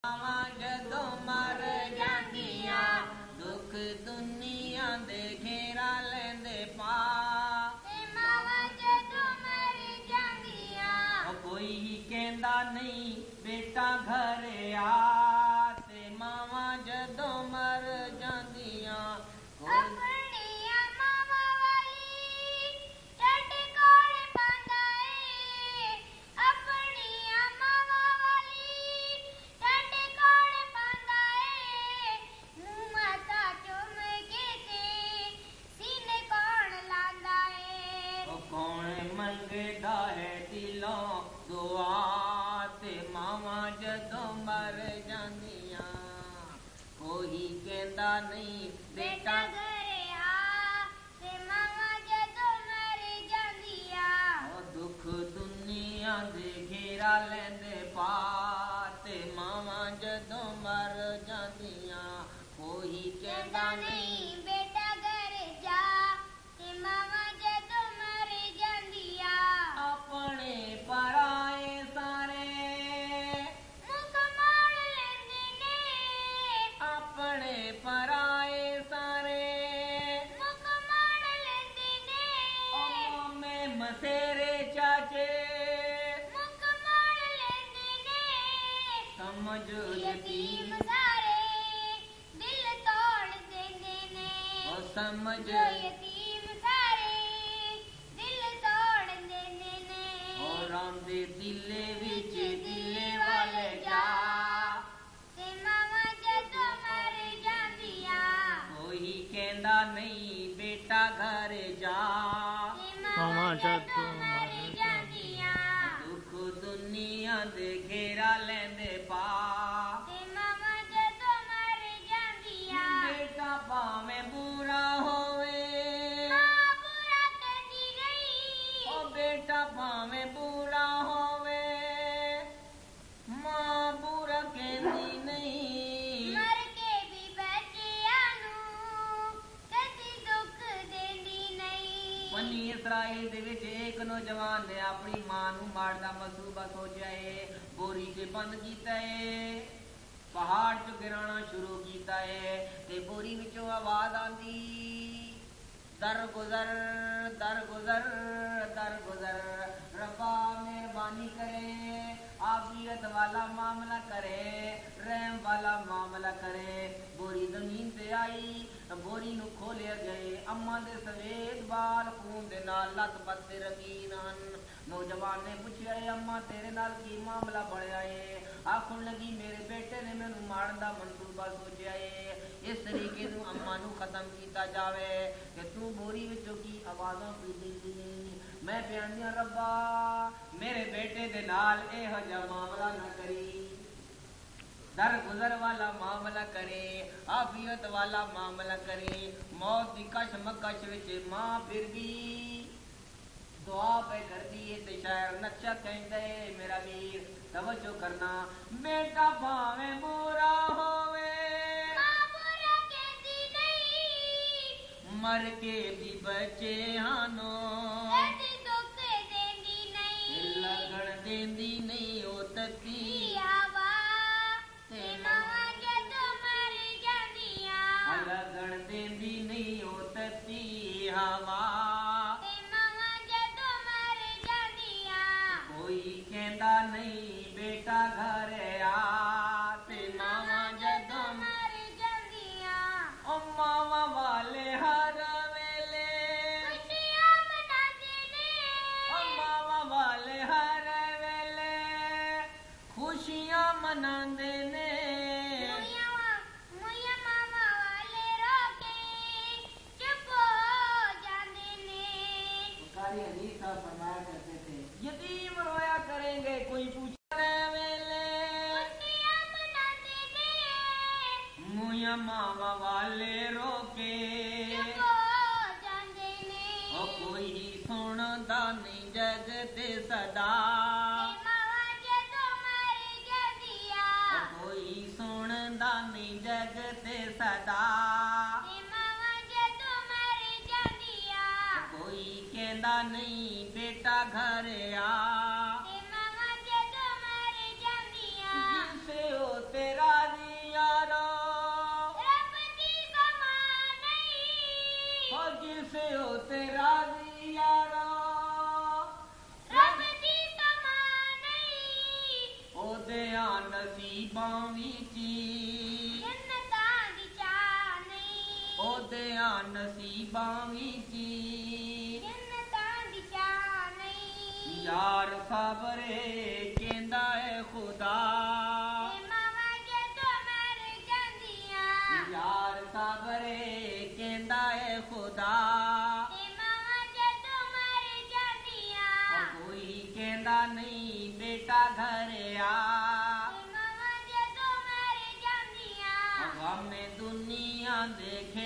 ਮਾਵਾਂ ਜਦੋਂ ਮਰ ਜਾਂਦੀਆਂ ਦੁੱਖ ਦੁਨੀਆ ਦੇ ਘੇਰਾ ਲੈਂਦੇ ਪਾ ਤੇ ਮਾਵਾਂ ਜਦੋਂ ਮਰ ਜਾਂਦੀਆਂ ਉਹ ਕੋਈ ਕਹਿੰਦਾ ਨਹੀਂ ਬੇਟਾ ਘਰ ਆ ਤੇ ਮਾਵਾਂ ਜਦੋਂ ਮਰ ਜਾਂਦੀਆਂ ਆਪਣੀਆਂ ਮਾਵਾਂ ਵਾਲੀ ਢੱਡ ਕੋਲ ਪਾਉਂਦਾ ਏ ਆਪਣੀਆਂ ਮਾਵਾਂ ਵਾਲੀ ਢੱਡ ਕੋਲ ਪਾਉਂਦਾ ਏ ਮੂੰਹ ਮਾਤਾ ਚੁੰਮ ਕੇ ਤੇ ਸੀਨੇ ਕੌਣ ਲਾਂਦਾ ਏ ਉਹ ਕੌਣ ਮੰਗਦਾ ਹੈ ਦਿਲੋਂ ਦੁਆ ਤੇ ਮਾਵਾਂ ਜਦੋਂ ਮਰ ਜਾਂਦੀਆਂ ਕੋਈ ਕਹਿੰਦਾ ਨਹੀਂ ਬੇਟਾ ਘਰੇ ਆ ਤੇ ਮਾਵਾਂ ਜਦੋਂ ਮਰ ਜਾਂਦੀਆਂ ਉਹ ਦੁੱਖ ਦੁਨੀਆ ਦੇ ਘੇਰਾ ਲੈਂਦੇ ਪਾ ਤੇ ਮਾਵਾਂ ਜਦੋਂ ਮਰ ਜਾਂਦੀਆਂ ਕੋਈ ਕਹਿੰਦਾ ਨਹੀਂ ਬੇਟਾ ਘਰੇ ਜਾ ਤੇ ਮਾਵਾਂ ਜਦੋਂ ਮਰ ਜਾਂਦੀਆਂ ਆਪਣੇ ਪਰਾਏ ਸਾਰੇ ਮੁੱਖ ਮੋੜ ਲੈਂਦੇ ਨੇ ਆਪਣੇ ਪਰਾਏ ਸਾਰੇ ਮੁੱਖ ਮੋੜ ਲੈਂਦੇ ਨੇ ਉਹ ਮੈਂ ਮਸੇਰੇ ਚਾਚੇ ਮੁੱਖ ਮੋੜ ਲੈਂਦੇ ਨੇ ਸਮਝ ਯਤੀਮ ਸਾਰੇ ਦਿਲ ਤੋੜ ਦਿੰਦੇ ਨੇ ਉਹ ਸਮਝ ਯਤੀਮ ਸਾਰੇ ਦਿਲ ਤੋੜ ਦਿੰਦੇ ਨੇ ਹੋਰਾਂ ਦੇ ਦਿਲੇ ਵਿੱਚ ਦਿਲੇ ਵਾਲੇ ਜਾ ਤੇ ਮਾਵਾਂ ਜਦੋਂ ਮਰ ਜਾਂਦੀਆਂ ਕੋਈ ਕਹਿੰਦਾ ਨਹੀਂ ਬੇਟਾ ਘਰ ਜਾ ਤੇ ਮਾਵਾਂ ਜਦੋਂ ਮਰ ਜਾਂਦੀਆਂ ਦੁੱਖ ਦੁਨੀਆ ਦੇ ਘੇਰਾ ਲੈਂਦੇ ਪਾ ਤੇ ਮਾਵਾਂ ਜਦੋਂ ਮਰ ਜਾਂਦੀਆਂ ਬੇਟਾ ਭਾਵੇਂ ਬੁਰਾ ਹੋਵੇ ਮਾਂ ਬੁਰਾ ਕਹਿੰਦੀ ਨਹੀਂ ਉਹ ਬੇਟਾ ਭਾਵੇਂ ਬੁਰਾ ਹੋਵੇ ਮਾਂ ਬੁਰਾ ਕਹਿੰਦੀ ਨਹੀਂ ਮਰ ਕੇ ਵੀ ਬੱਚਿਆਂ ਨੂੰ ਕਦੀ ਦੁੱਖ ਦੇਂਦੀ ਨਹੀਂ ਬਨੀ ਇਸਰਾਇਲ ਦੇ ਵਿੱਚ ਇੱਕ ਨੌਜਵਾਨ ਨੇ ਆਪਣੀ ਮਾਂ ਨੂੰ ਮਾਰਨ ਦਾ ਮਸੂਬਾ ਸੋਚਿਆ ਏ ਬੋਰੀ 'ਚ ਬੰਦ ਕੀਤਾ ਏ ਪਹਾੜ 'ਚ ਗਿਰਾਣਾ ਸ਼ੁਰੂ ਕੀਤਾ ਏ ਤੇ ਬੋਰੀ ਵਿੱਚੋਂ ਆਵਾਜ਼ ਆਂਦੀ ਦਰ ਗੁਜ਼ਰ ਦਰ ਗੁਜ਼ਰ ਦਰ ਗੁਜ਼ਰ ਰੱਬਾ ਮਿਹਰਬਾਨੀ करे आफियत वाला मामला करे रहम वाला मामला करे बोरी जमीन ते आई बोरी नु खोलिया गए अम्मा दे सफेद बाल खून दे नाल लत पत्ते रंगीन हन नौजवान ने पूछया अम्मा तेरे नाल की मामला बनया है आखन लगी मेरे बेटे ने मैनू मारन दा मंसूबा सोचिया है इस तरीके नू अम्मा नू खत्म कीता जावे कि तू बोरी विचों की आवाज़ां पी दिंदी मैं प्यानिया रब्बा मेरे बेटे दे नाल इहो जिहा मामला ना करी दर गुजर वाला मामला करे आफियत वाला मामला करे मौत दी कश मकश विच मां फिर गई दुआ पे करदी है ते शायर नक्शा कहंदा है मेरा वीर तवज्जो करना बेटा भावें बुरा होवे मां बुरा कहती नहीं मर के भी बचे हानो कदी दुख देंदी नहीं लगन देंदी नहीं ओ तती हवा ते मावां ਜਦੋਂ ਮਰ ਜਾਂਦੀਆਂ लगन देंदी नहीं ओ तती हवा ਤੇ ਮਾਵਾਂ ਜਦੋਂ ਮਰ ਜਾਂਦੀਆਂ कोई कहंदा नहीं बेटा घर आ ते मावां जदों ਮਰ ਜਾਂਦੀਆਂ ओ मावां वाले हर वेले ਖੁਸ਼ੀਆਂ ਮਨਾਉਂਦੇ ओ ਨੇ मावां वाले हर वेले खुशियां मनांदे ने ਮੁਈਆਂ ਮਾਵਾਂ ਵਾਲੇ ਰੋ ਕੇ ਚੁੱਪ ਹੋ ਜਾਂਦੇ ਨੇ कारी हदीस साहब फरमाया करते थे यतीम रोया करेंगे कोई पूछे वेले ਖੁਸ਼ੀਆਂ ਮਨਾਉਂਦੇ ਨੇ मुया मावा वाले रोके ਚੁੱਪ ਹੋ ਜਾਂਦੇ ਨੇ ओ कोई सुनदा नहीं जग ते सदा ਤੇ ਮਾਵਾਂ ਜਦੋਂ ਮਰ ਜਾਂਦੀਆਂ ओ कोई सुनदा नहीं जग ते सदा ਤੇ ਮਾਵਾਂ ਜਦੋਂ ਮਰ ਜਾਂਦੀਆਂ कोई कहंदा नहीं बेटा घर आ ਤੇ ਮਾਵਾਂ ਜਦੋਂ ਮਰ ਜਾਂਦੀਆਂ जिसे ओ तेरा ਨਸੀਬਾਂ ਵਿੱਚ ਜੰਨਤਾਂ ਦੀ ਚਾਹ ਨਹੀਂ ਉਹਦਿਆਂ ਨਸੀਬਾਂ ਵਿੱਚ ਜੰਨਤਾਂ ਦੀ ਚਾਹ ਨਹੀਂ ਯਾਰ ਸਬਰੇ ਕਹਿੰਦਾ ਏ ਖੁਦਾ ਤੇ ਮਾਵਾਂ ਜਦੋਂ ਮਰ ਜਾਂਦੀਆਂ ਯਾਰ ਸਬਰੇ ਕਹਿੰਦਾ ਏ ਖੁਦਾ ਤੇ ਮਾਵਾਂ ਜਦੋਂ ਮਰ ਜਾਂਦੀਆਂ ਕੋਈ ਕਹਿੰਦਾ ਨਹੀਂ ਬੇਟਾ ਘਰ ਆ ਤੇ ਮਾਵਾਂ ਜਦੋਂ ਮਰ ਜਾਂਦੀਆਂ ਗਮੇ ਦੁਨੀਆ ਦੇਖੇ